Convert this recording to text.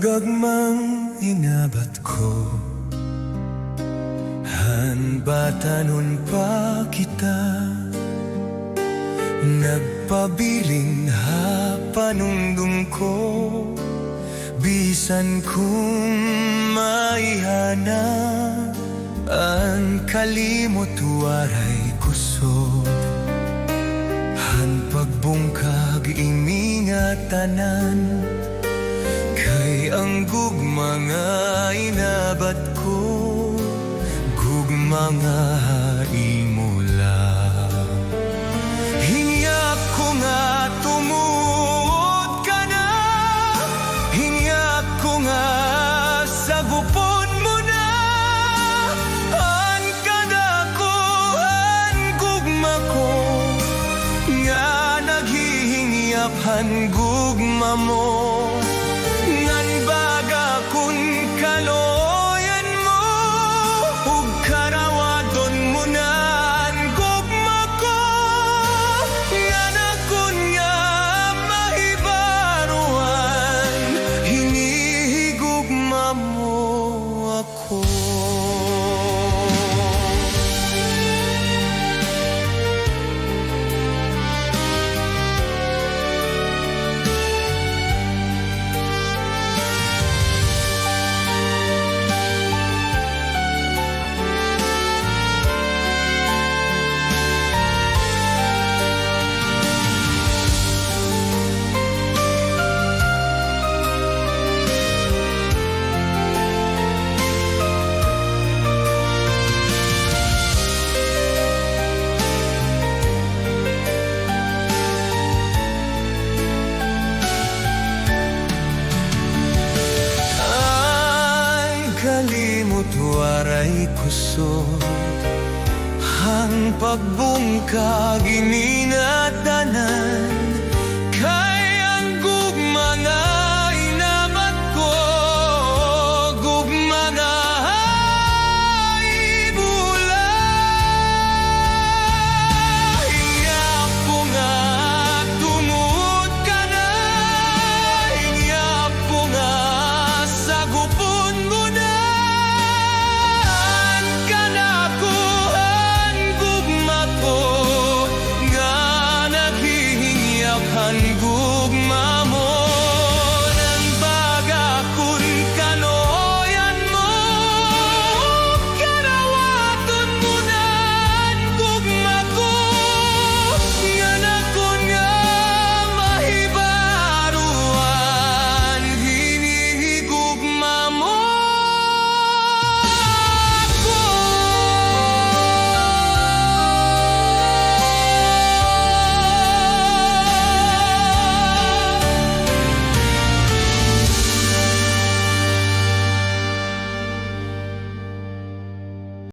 gagmang inabat ko, hanbatanon pa kita. Nagpabiling hapanungdum ko, bisan kung maihanap ang kalimot waray kusog. Han pagbungkag iminga tanan, kay ang gugma nga inabat ko, gugma nga imula. Hingyak ko nga tumuod ka na, hingyak ko nga sagupon mo na. An kadako, an gugma ko, nga naghihingyap han gugma mo. Ngan baga kun kaloyan mo, ug karawadon mo na ang gugma ko. Nga nakun nga mahibaruan, hinihigugma mo ako. Kalimot waray kusog, hang pagbungkag ininatanan,